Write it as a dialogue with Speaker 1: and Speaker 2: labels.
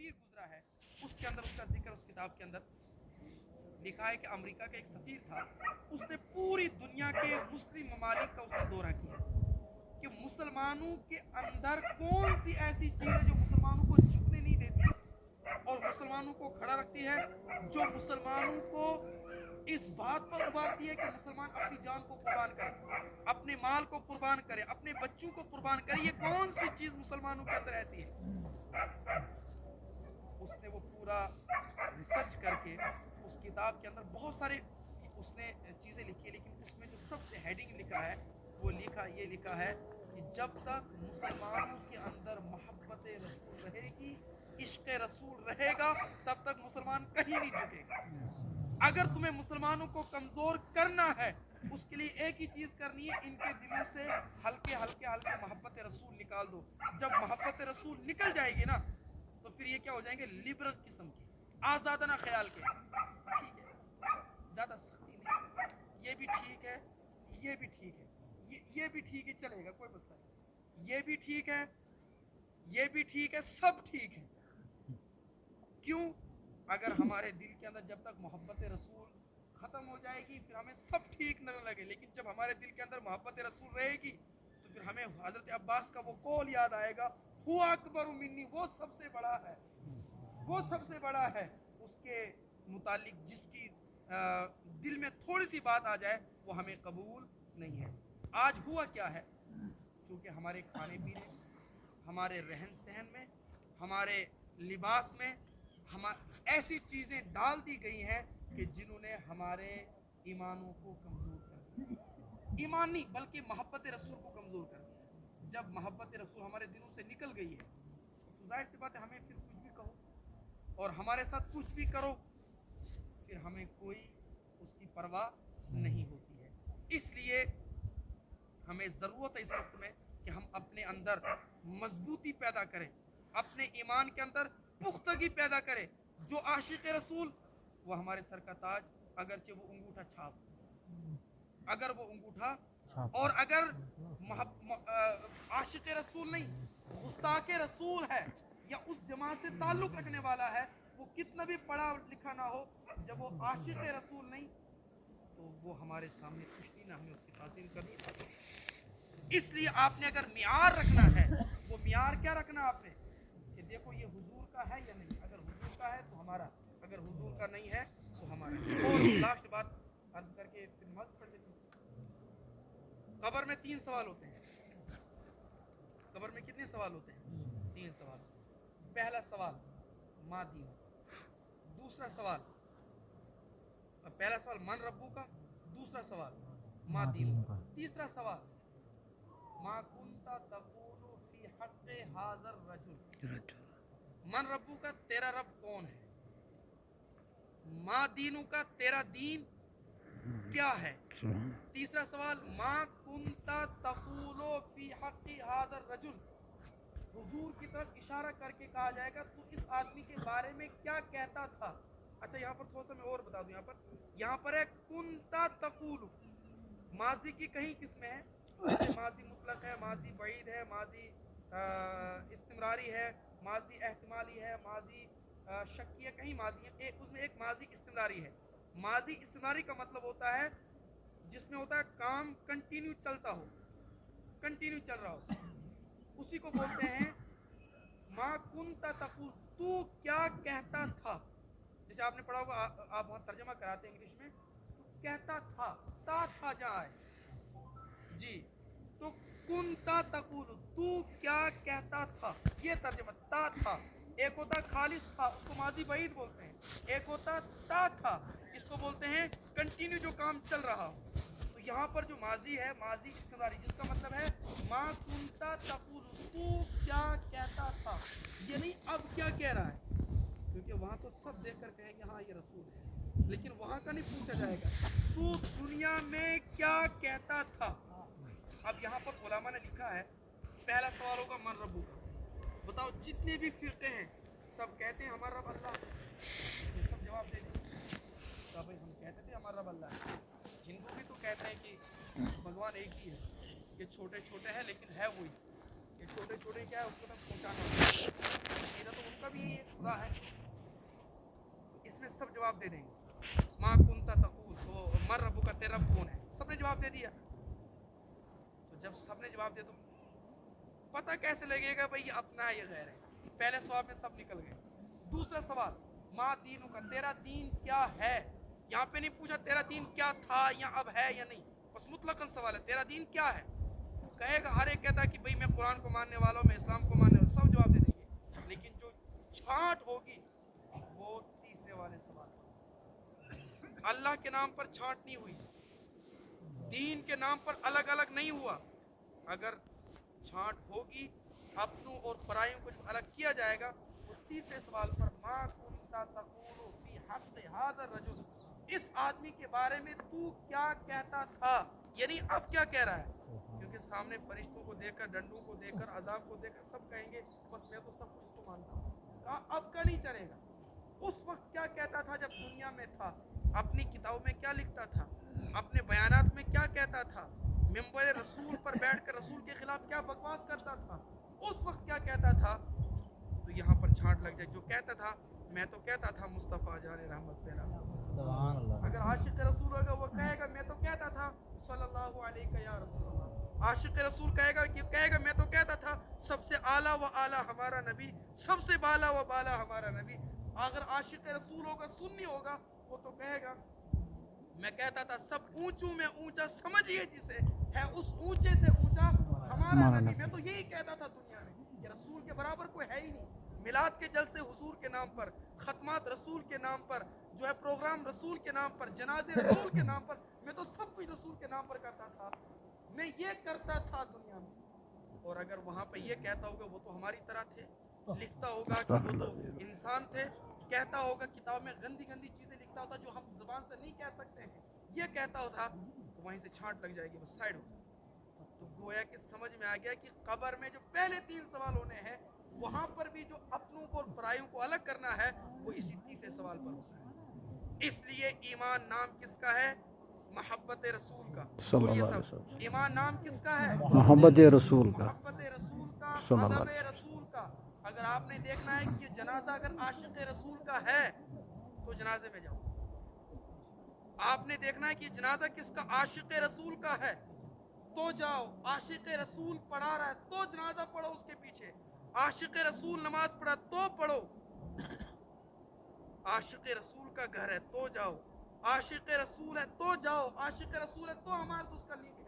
Speaker 1: سفیر گزرا ہے اس کے اندر اس کا ذکر اس کتاب کے اندر لکھا ہے کہ امریکہ کا ایک سفیر تھا، اس نے پوری دنیا کے مسلم ممالک کا اس نے دورہ کیا کہ مسلمانوں کے اندر کون سی ایسی چیز ہے جو مسلمانوں کو جھکنے نہیں دیتی اور مسلمانوں کو کھڑا رکھتی ہے، جو مسلمانوں کو اس بات پر ابھارتی ہے کہ مسلمان اپنی جان کو قربان کرے، اپنے مال کو قربان کرے، اپنے بچوں کو قربان کرے. یہ کون سی چیز مسلمانوں کے اندر ایسی ہے؟ اس نے وہ پورا ریسرچ کر کے اس کتاب کے اندر بہت سارے اس نے چیزیں لکھی، لیکن اس میں جو سب سے ہیڈنگ لکھا ہے وہ یہ لکھا ہے کہ جب تک مسلمانوں کے اندر محبت رسول رہے گی، عشق رسول رہے گا، تب تک مسلمان کہیں نہیں جھکے گا. اگر تمہیں مسلمانوں کو کمزور کرنا ہے، اس کے لیے ایک ہی چیز کرنی ہے، ان کے دلوں سے ہلکے ہلکے محبت رسول نکال دو. جب محبت رسول نکل جائے گی نا تو پھر یہ کیا ہو جائیں گے؟ لبرل قسم کے، آزادانہ خیال کے. ٹھیک ہے، زیادہ سختی نہیں، یہ بھی ٹھیک ہے، یہ بھی ٹھیک ہے، یہ بھی ٹھیک ہے، چلے گا، کوئی مسئلہ نہیں، یہ بھی ٹھیک ہے، یہ بھی ٹھیک ہے، سب ٹھیک ہے. کیوں؟ اگر ہمارے دل کے اندر جب تک محبت رسول ختم ہو جائے گی پھر ہمیں سب ٹھیک نہ لگے، لیکن جب ہمارے دل کے اندر محبت رسول رہے گی تو پھر ہمیں حضرت عباس کا وہ قول یاد آئے گا، ہوا اکبر منی، وہ سب سے بڑا ہے، وہ سب سے بڑا ہے. اس کے متعلق جس کی دل میں تھوڑی سی بات آ جائے وہ ہمیں قبول نہیں ہے. آج ہوا کیا ہے؟ چونکہ ہمارے کھانے پینے، ہمارے رہن سہن میں، ہمارے لباس میں ایسی چیزیں ڈال دی گئی ہیں کہ جنہوں نے ہمارے ایمانوں کو کمزور کر دیا. ایمان نہیں بلکہ محبت رسول کو کمزور کر دیا. جب محبت رسول ہمارے دلوں سے نکل گئی ہے تو ظاہر سی بات ہے ہمیں پھر کچھ بھی کہو اور ہمارے ساتھ کچھ بھی کرو، پھر ہمیں کوئی اس کی پرواہ نہیں ہوتی ہے. اس لیے ہمیں ضرورت ہے اس وقت میں کہ ہم اپنے اندر مضبوطی پیدا کریں، اپنے ایمان کے اندر پختگی پیدا کریں. جو عاشق رسول وہ ہمارے سر کا تاج، اگرچہ وہ انگوٹھا چھاپ، اگر وہ انگوٹھا، اور اگر عاشق رسول نہیں، گستاخ رسول ہے یا اس جماعت سے تعلق رکھنے والا ہے، وہ کتنا بھی پڑھا لکھا نہ ہو، جب وہ عاشق رسول نہیں تو وہ ہمارے سامنے کچھ نہیں، نہ ہمیں اس کی تعظیم کرنی. اس لیے آپ نے اگر معیار رکھنا ہے، وہ معیار کیا رکھنا آپ نے کہ دیکھو یہ حضور کا ہے یا نہیں. اگر حضور کا ہے تو ہمارا، اگر حضور کا نہیں ہے تو ہمارا. اور لاسٹ بات عرض کر کے پھر نماز پڑھ لیتے ہیں. قبر میں 3 سوال ہوتے ہیں. قبر میں کتنے سوال ہوتے ہیں؟ 3 سوال. پہلا سوال ما دین، دوسرا سوال، پہلا سوال من ربو کا، دوسرا سوال ما دین کا، تیسرا سوال ما کنتا تقول فی حق ھذا الرجل. من ربو کا تیرا رب کون ہے، ما دینو کا تیرا دین کیا ہے. تیسرا سوال ما کنتا تقول فی حق ھذا الرجل، حضور کی طرف اشارہ کر کے کہا جائے گا تو اس آدمی کے بارے میں کیا کہتا تھا. اچھا یہاں پر تھوڑا سا میں اور بتا دوں، یہاں پر ہے کنتا تقول، ماضی کی کہیں قسمیں ہیں، جیسے ماضی مطلق ہے، ماضی بعید ہے، ماضی استمراری ہے، ماضی احتمالی ہے، ماضی شکی ہے، کہیں ماضی ہے. اس میں ایک ماضی استمراری ہے. ماضی استمراری کا مطلب ہوتا ہے جس میں ہوتا ہے کام کنٹینیو چلتا ہو، کنٹینیو چل رہا ہو، اسی کو بولتے ہیں ما کنتا تقول، تو کیا کہتا تھا. جیسے آپ نے پڑھا ہوگا، آپ وہاں ترجمہ کراتے ہیں انگلش میں، تو کہتا تھا، تھا جہاں ہے جی، تو کنتا تقول، تو کیا کہتا تھا، یہ ترجمہ. تھا ایک ہوتا خالص تھا، اس کو ماضی بعید بولتے ہیں. ایک ہوتا تھا، اس کو بولتے ہیں کنٹینیو جو کام چل رہا ہو. تو یہاں پر جو ماضی ہے ماضی استمراری، جس کا مطلب ہے ما کنتا تقول، تو کیا کہتا تھا، یعنی اب کیا کہہ رہا ہے. کیونکہ وہاں تو سب دیکھ کر کہیں گے ہاں یہ رسول ہے، لیکن وہاں کا نہیں پوچھا جائے گا تو دنیا میں کیا کہتا تھا. اب یہاں پر علماء نے لکھا ہے، پہلا سوال ہوگا من ربو کا. بتاؤ جتنے بھی فرقے ہیں سب کہتے ہیں ہمارا رب اللہ ہے، سب جواب دے دیں تو بھائی ہم کہتے تھے ہمارا رب اللہ ہے. ہندو بھی تو کہتے ہیں کہ بھگوان ایک ہی ہے، یہ چھوٹے چھوٹے ہیں لیکن ہے وہی. یہ چھوٹے چھوٹے کیا ہے اس کو تک پہنچانا. عقیدہ تو ان کا بھی یہی خدا ہے. تو اس میں سب جواب دے دیں گے. ما کنتا تقول، تو من ربک، تیرا رب کون ہے؟ سب نے جواب دے دیا. تو جب سب نے جواب دیا تو پتہ کیسے لگے گا بھئی اپنا یہ غیر ہے؟ پہلے سوال میں سب نکل گئے. دوسرا سوال، ما دینوں کا، تیرا دین کیا ہے؟ یہاں پہ نہیں پوچھا تیرا دین کیا تھا یا اب ہے یا نہیں، بس مطلقاً سوال ہے تیرا دین کیا ہے. کہے گا، ہر ایک کہتا ہے کہ بھئی میں قرآن کو ماننے والا ہوں، میں اسلام کو ماننے والا ہوں، سب جواب دے دیں گے. لیکن جو چھانٹ ہوگی وہ تیسرے والے سوال. اللہ کے نام پر چھانٹ نہیں ہوئی، دین کے نام پر الگ الگ نہیں ہوا. اگر چھانٹ ہوگی اپنوں اور پرائیوں کو جو الگ کیا جائے گا، وہ تیسرے سوال پر ما کنتا تقول فی حق ھذا الرجل، اس آدمی کے بارے میں تو کیا کہتا تھا، یعنی اب کیا کہہ رہا ہے. کیونکہ سامنے فرشتوں کو دیکھ کر، ڈنڈوں کو دیکھ کر، عذاب کو دیکھ کر سب کہیں گے بس میں تو سب کچھ کو مانتا ہوں. کہا اب کا نہیں چلے گا. اس وقت کیا کہتا تھا جب دنیا میں تھا، اپنی کتابوں میں کیا لکھتا تھا، اپنے بیانات میں کیا کہتا تھا، ممبر رسول پر بیٹھ کر رسول کے خلاف کیا بکواس کرتا تھا، اس وقت کیا کہتا تھا. تو یہاں پر چھانٹ لگ جائے. جو کہتا تھا میں تو کہتا تھا مصطفیٰ جان رحمت پیرا،
Speaker 2: سبحان اللہ.
Speaker 1: اگر عاشق رسول ہوگا وہ کہے گا میں تو کہتا تھا صلی اللہ علیہ یا رسول اللہ. عاشق رسول کہے گا میں تو کہتا تھا سب سے اعلیٰ و اعلیٰ ہمارا نبی، سب سے بالا و بالا ہمارا نبی. اگر عاشق رسول ہوگا، سنی ہوگا، وہ تو کہے گا میں کہتا تھا سب اونچوں میں اونچا سمجھیے جسے ہے اس اونچے سے اونچا ہمارا نبی. میں تو یہی کہتا تھا دنیا میں کہ رسول کے برابر کوئی ہے ہی نہیں. میلاد کے جلسے حضور کے نام پر، ختمات رسول کے نام پر، جو ہے پروگرام رسول کے نام پر، جنازے رسول کے نام پر، میں تو سب کچھ رسول کے نام پر کرتا تھا. میں یہ کرتا تھا دنیا میں. اور اگر وہاں پہ یہ کہتا ہوگا وہ تو ہماری طرح تھے، لکھتا ہوگا کہ وہ تو انسان تھے، کہتا ہوگا کتاب میں گندی گندی چیزیں لکھتا ہوتا جو ہم زبان سے نہیں کہہ سکتے ہیں، یہ کہتا ہوتا تو وہیں سے چھانٹ لگ جائے گی، بس سائڈ ہو. تو گویا کہ سمجھ میں آ گیا کہ قبر میں جو پہلے 3 سوال ہونے ہیں، وہاں پر بھی جو اپنوں کو اور پرائیوں کو الگ کرنا ہے وہ اسی تیسرے سوال پر ہوتا ہے. اس لیے ایمان نام کس کا ہے؟ محبت رسول کا. بولیے سب، ایمان نام کس کا ہے؟
Speaker 2: محبت رسول کا.
Speaker 1: محبت رسول کا،
Speaker 2: صلی اللہ
Speaker 1: ادب
Speaker 2: علیہ وسلم.
Speaker 1: رسول کا. اگر آپ نے دیکھنا ہے کہ یہ جنازہ اگر عاشق رسول کا ہے تو جنازے میں جاؤ. آپ نے دیکھنا ہے کہ جنازہ کس کا، عاشق رسول کا ہے تو جاؤ. عاشق رسول پڑھا رہا ہے تو جنازہ پڑھو اس کے پیچھے. عاشق رسول نماز پڑھا تو پڑھو. عاشق رسول کا گھر ہے تو جاؤ. عاشق رسول ہے تو جاؤ. عاشق رسول ہے تو ہمارے سے اس کا لنک